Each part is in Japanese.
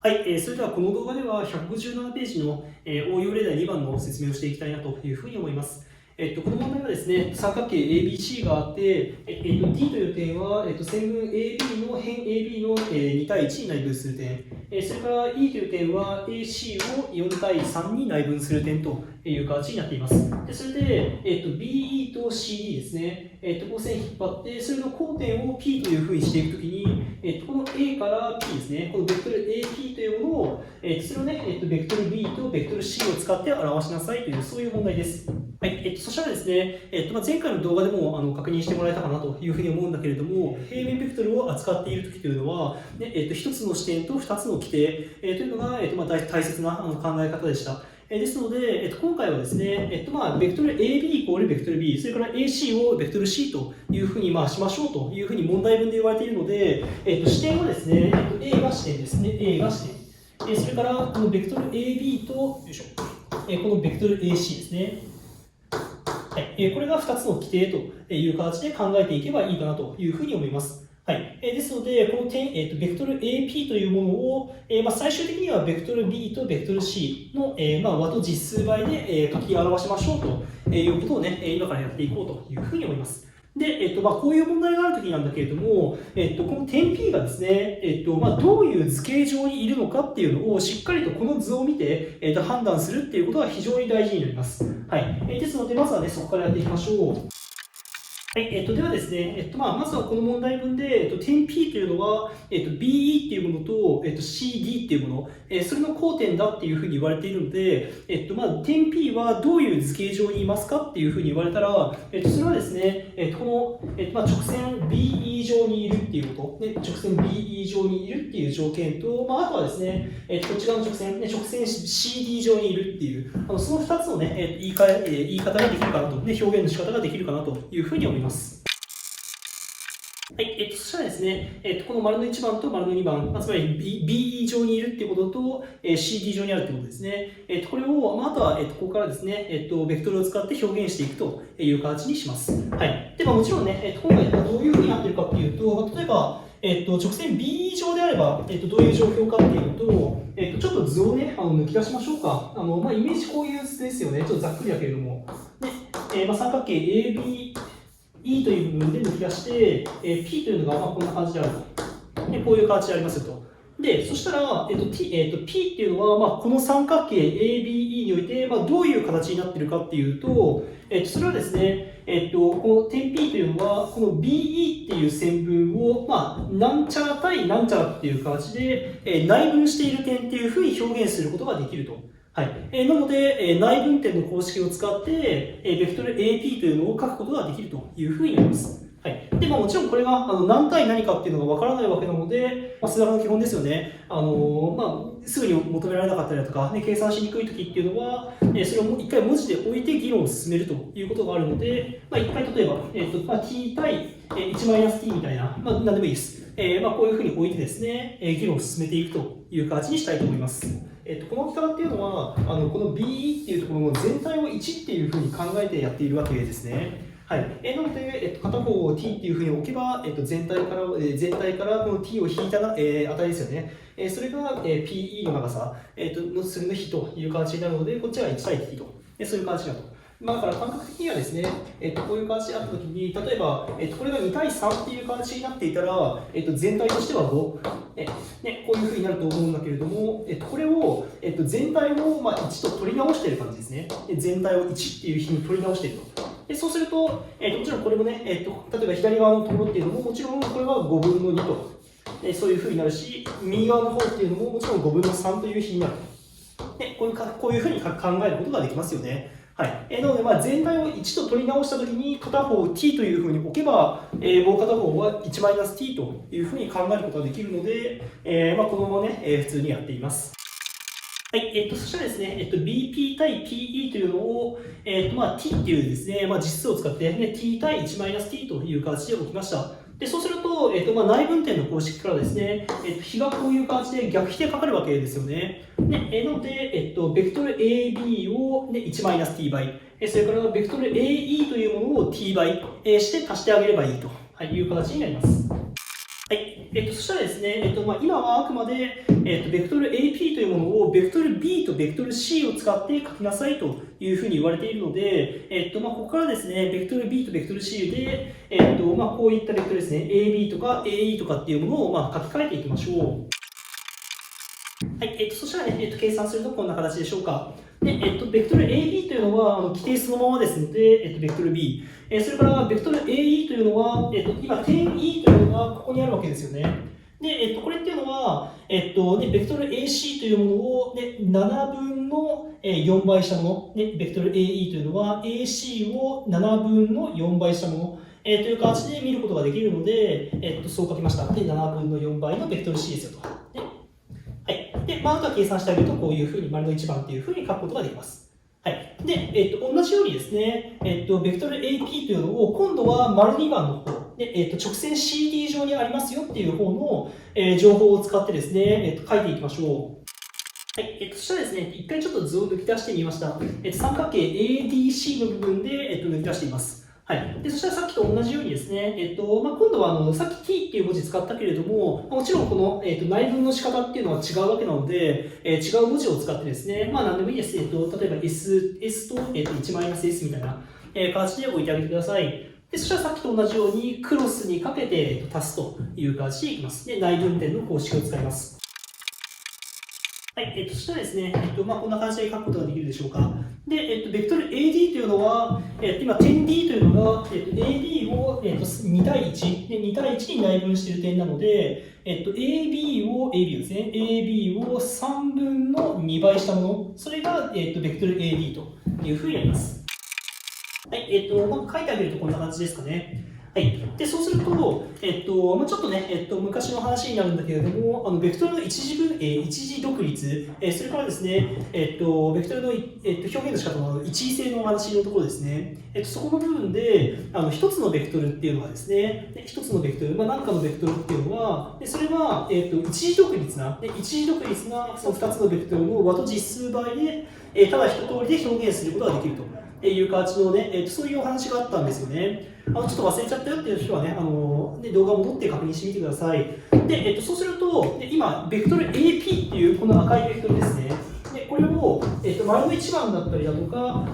はい、それではこの動画では157ページの、応用例題2番の説明をしていきたいなというふうに思います。この問題はですね、三角形 ABC があって、D という点は、線分 AB の辺 AB の、2対1に内分する点、それから E という点は AC を4対3に内分する点という形になっています。でそれで、BE と CD ですね、こう線引っ張って、それの交点を P というふうにしていくときに、この A から P ですね、このベクトル AP というものを、それをね、ベクトル B とベクトル C を使って表しなさいという、そういう問題です。はい、そしたらですね、前回の動画でも確認してもらえたかなというふうに思うんだけれども、平面ベクトルを扱っているときというのは、ね1つの視点と2つの規定、というのが、大切な考え方でした。ですので、今回はですね、ベクトル AB イコールベクトル B、それから AC をベクトル C というふうにしましょうというふうに問題文で言われているので、視点はですね、A が視点ですね、A が視点。それから、このベクトル AB と、よいしょ、このベクトル AC ですね。はい、これが2つの規定という形で考えていけばいいかなというふうに思います。はい、ですので、この点、ベクトル AP というものを、最終的にはベクトル B とベクトル C の、和と実数倍で、書き表しましょうということをね、今からやっていこうというふうに思います。で、こういう問題があるときなんだけれども、この点 P がですね、どういう図形上にいるのかっていうのをしっかりとこの図を見て、判断するっていうことが非常に大事になります。はい。ですので、まずはね、そこからやっていきましょう。はい、ではですね、まずはこの問題文で、点 P というのは、BE っていうものと、CD っていうもの、それの交点だっていうふうに言われているので、点 P はどういう図形上にいますかっていうふうに言われたら、それはですね、この、直線 BE 上にいるっていうこと、ね、直線 BE 上にいるっていう条件と、あとはですね、こっち側の直線、直線 CD 上にいるっていう、その2つのね、言い方ができるかなと、表現の仕方ができるかなというふうに思います。はい、そしたらですね、この丸の1番と丸の2番、つまり BE 上にいるっていうことと、CD 上にあるってことですね。これを、あとは、ここからですね、ベクトルを使って表現していくという形にします。はい。で、もちろんね、今回どういうふうになっているかっていうと、例えば、直線 BE 上であれば、どういう状況かっていうと、ちょっと図をね、抜き出しましょうか。イメージこういう図ですよね。ちょっとざっくりだけれども。で、三角形 AB、E という部分で抜き出して、P というのがこんな感じであると。でこういう形でありますよと。で、そしたら、P っていうのは、この三角形 ABE において、どういう形になっているかっていうと、それはですね、この点 P というのは、この BE っていう線分を、なんちゃら対なんちゃらっていう形で、内分している点っていうふうに表現することができると。はい。なので、内分点の公式を使って、ベクトル AP というのを書くことができるというふうになります。はい。で、もちろんこれが何対何かっていうのがわからないわけなので、数学の基本ですよね。すぐに求められなかったりだとか、計算しにくい時っていうのは、それを一回文字で置いて議論を進めるということがあるので、一回例えば、t 対1 t みたいな、何でもいいです。こういうふうに置いてですね、議論を進めていくという形にしたいと思います。この置き方っていうのは、この BE っていうところの全体を1っていうふうに考えてやっているわけですね。はい。なので、片方を t っていうふうに置けば、全体からこの t を引いた値ですよね。それが PE の長さ、の数の比という形になるので、こっちは1対 t と。そういう形だと。だから感覚的にはですね、こういう形であったときに、例えば、これが2対3っていう形になっていたら、全体としては5、こういうふうになると思うんだけれども、これを、全体を1と取り直している感じですね。全体を1っていう比に取り直していると。でそうすると、もちろんこれもね、例えば左側のところっていうのも、もちろんこれは5分の2と、そういうふうになるし、右側の方っていうのも、もちろん5分の3という比になると。こういうふうに考えることができますよね。はい。なので、全体を1と取り直したときに、片方を t というふうに置けば、もう片方は1 t というふうに考えることができるので、このままね、普通にやっています。はい。そしたらですね、BP 対 PE というのを、t っていうですね、実数を使って、t 対1 t という形で置きました。で、そうすると、内分点の公式からですね、比がこういう形で逆比でかかるわけですよね。なので、ベクトル AB を、1 t 倍、それからベクトル AE というものを t 倍して足してあげればいいという形になります。はい。そしたらですね、今はあくまで、ベクトル AP というものをベクトル B とベクトル C を使って書きなさいというふうに言われているので、ここからですね、ベクトル B とベクトル C で、こういったベクトルですね、AB とか AE とかっていうものを、書き換えていきましょう。はい、そしたらね、計算するとこんな形でしょうか。で、ベクトル AB というのは規定そのままですので、ベクトル B。それから、ベクトル AE というのは、今、点 E というのがここにあるわけですよね。で、これっていうのは、ベクトル AC というものを、7分の4倍したもの、ベクトル AE というのは AC を7分の4倍したもの、という形で見ることができるので、そう書きました。で、7分の4倍のベクトル C ですよと。はい。で、あとは計算してあげると、こういうふうに丸の1番っていうふうに書くことができます。はい。で、同じようにですね、ベクトル AP というのを、今度は丸2番の方、で、直線 CD 上にありますよっていう方の、情報を使ってですね、書いていきましょう。はい。そしたらですね、一回ちょっと図を抜き出してみました。三角形 ADC の部分で、抜き出しています。はい。で、そしたらさっきと同じようにですね、今度はさっき t っていう文字使ったけれども、もちろんこの、内分の仕方っていうのは違うわけなので、違う文字を使ってですね、何でもいいです。例えば S と、1-S みたいな、形で置いてあげてください。で、そしたらさっきと同じようにクロスにかけて足すという形でいきます。で、内分点の公式を使います。はい、そしたらですね、こんな感じで書くことができるでしょうか。で、ベクトル AD というのは、今、点 D というのが、AD を、2対1、で2対1に内分している点なので、AB ですね、AB を3分の2倍したもの、それが、ベクトル AD というふうになります。はい、書いてあげるとこんな感じですかね。はい。で、そうすると、ちょっとね、昔の話になるんだけれども、ベクトルの一時独立、それからですね、ベクトルの、表現の仕方の一時性の話のところですね、そこの部分で、一つのベクトルっていうのがですね、一つのベクトル、何かのベクトルっていうのは、それは、一時独立な、その二つのベクトルの和と実数倍で、ただ一通りで表現することができると。いう形のね、そういうお話があったんですよね。ちょっと忘れちゃったよっていう人はね、動画を戻って確認してみてください。で、そうすると、今、ベクトル AP っていうこの赤いベクトルですね。で、これを、丸の1番だったりだとか、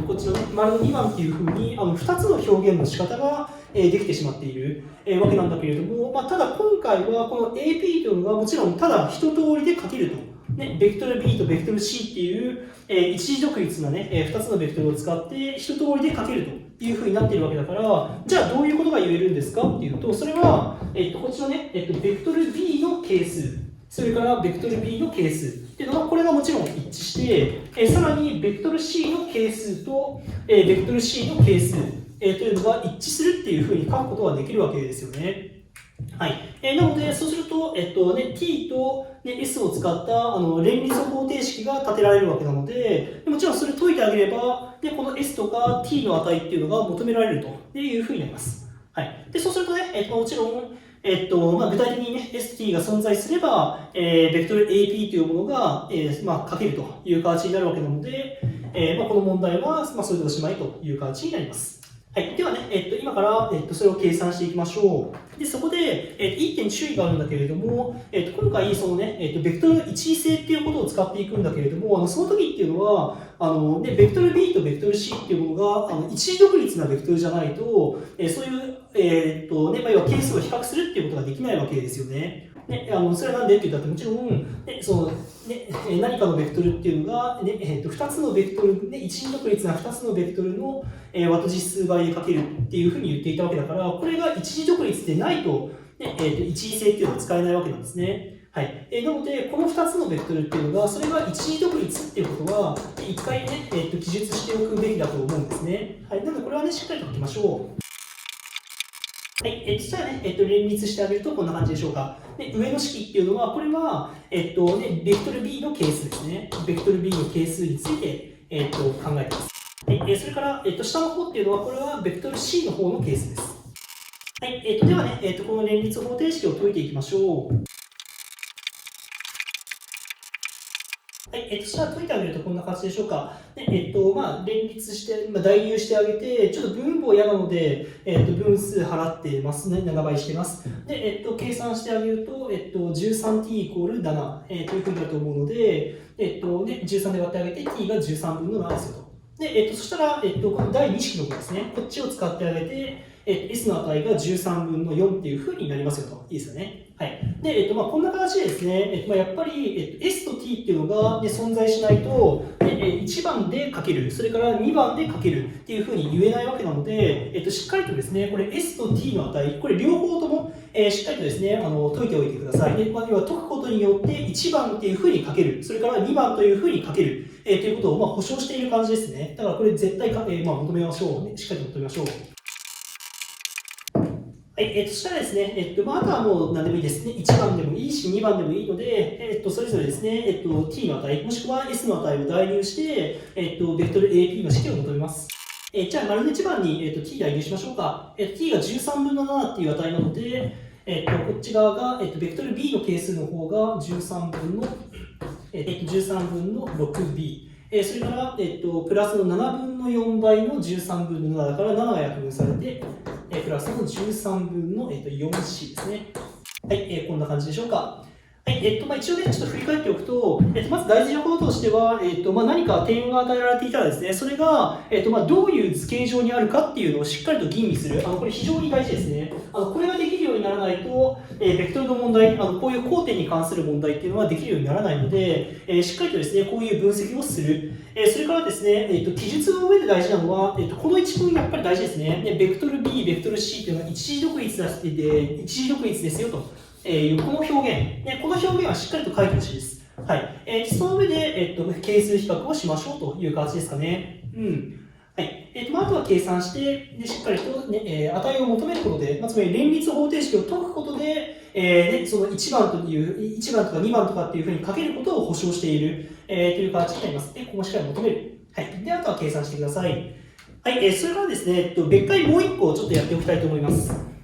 こっちのね、丸の2番っていうふうに、2つの表現の仕方が、できてしまっている、わけなんだけれども、ただ今回はこの AP というのがもちろんただ一通りで書けると。ね、ベクトル B とベクトル C っていう、一時独立なね、2つのベクトルを使って一通りで書けるというふうになっているわけだから、じゃあどういうことが言えるんですかっていうと、それは、こっちのね、ベクトル B の係数、それからベクトル B の係数っていうのが、これがもちろん一致して、さらにベクトル C の係数と、ベクトル C の係数、というのが一致するっていうふうに書くことができるわけですよね。はい。なので、そうすると、t と、s を使った連立方程式が立てられるわけなので、もちろんそれ解いてあげれば、この s とか t の値っていうのが求められるというふうになります。はい。で、そうするとね、もちろん、具体的にね、st が存在すれば、ベクトル AP というものが、書けるという形になるわけなので、この問題は、それでおしまいという形になります。はい。ではね、今から、それを計算していきましょう。で、そこで、1点注意があるんだけれども、今回、そのね、ベクトルの一時性っていうことを使っていくんだけれども、その時っていうのは、ベクトル B とベクトル C っていうものが、一時独立なベクトルじゃないと、そういう、要は係数を比較するっていうことができないわけですよね。それはなんでって言ったらもちろん、何かのベクトルっていうのが、2つのベクトル、一時独立な2つのベクトルの、和と実数倍でかけるっていうふうに言っていたわけだから、これが一時独立でないと、一時性っていうのは使えないわけなんですね。はい。なので、この2つのベクトルっていうのが、それが一時独立っていうことは、一回ね、記述しておくべきだと思うんですね。はい。なので、これはね、しっかりと書きましょう。はい。そしたらね、連立してあげるとこんな感じでしょうか。で、上の式っていうのは、これは、ベクトル B の係数ですね。ベクトル B の係数について、考えています。はい。それから、下の方っていうのは、これはベクトル C の方の係数です。はい。ではね、この連立方程式を解いていきましょう。はい、そしたら解いてあげるとこんな感じでしょうか。で連立して、代入してあげて、ちょっと分母嫌なので、分数払ってますね、7倍してます。で、計算してあげると、13t イコール7、というふうになると思うので、13で割ってあげて、t が13分の7ですよと。で、そしたら、この第2式の方ですね、こっちを使ってあげて、S の値が13分の4っていうふうになりますよと。いいですよね。はい。で、こんな形でですね、やっぱり、S と T っていうのが、存在しないと、1番でかける、それから2番でかけるっていうふうに言えないわけなので、しっかりとですね、これ S と T の値、これ両方とも、しっかりとですね、解いておいてください。で、要は解くことによって1番っていうふうにかける、それから2番というふうにかける、ということを保証している感じですね。だからこれ絶対か、求めましょう、ね。しっかりと求めましょう。はい、そしたらですね、あとはもう何でもいいですね。1番でもいいし、2番でもいいので、それぞれですね、t の値、もしくは s の値を代入して、ベクトル ap の式を求めます。じゃあ、丸の1番に、t 代入しましょうか。t が13分の7っていう値なので、こっち側が、ベクトル b の係数の方が13分の、13分の 6b。それから、プラスの7分の4倍の13分の7だから7が約分されて、プラスの13分の 4c ですね。はい、こんな感じでしょうか。はい、一応ね、ちょっと振り返っておくと、まず大事なこととしては、何か点が与えられていたらですね、それが、どういう図形上にあるかっていうのをしっかりと吟味する。これ非常に大事ですね。これができるようにならないと、ベクトルの問題、こういう交点に関する問題っていうのはできるようにならないので、しっかりとですね、こういう分析をする。それからですね、記述の上で大事なのは、この一文やっぱり大事ですね。ベクトル B、ベクトル C っていうのは一時独立ですよと。この表現、この表現はしっかりと書いてほしいです。はい。その上で、係数比較をしましょうという形ですかね。うん。はい。あとは計算して、しっかりと、ね値を求めることで、つまり連立方程式を解くことで、その1番とか2番とかっていうふうに書けることを保証している、という形になります。で、ここもしっかり求める。はい。で、あとは計算してください。はい。それからですね、別回もう1個ちょっとやっておきたいと思います。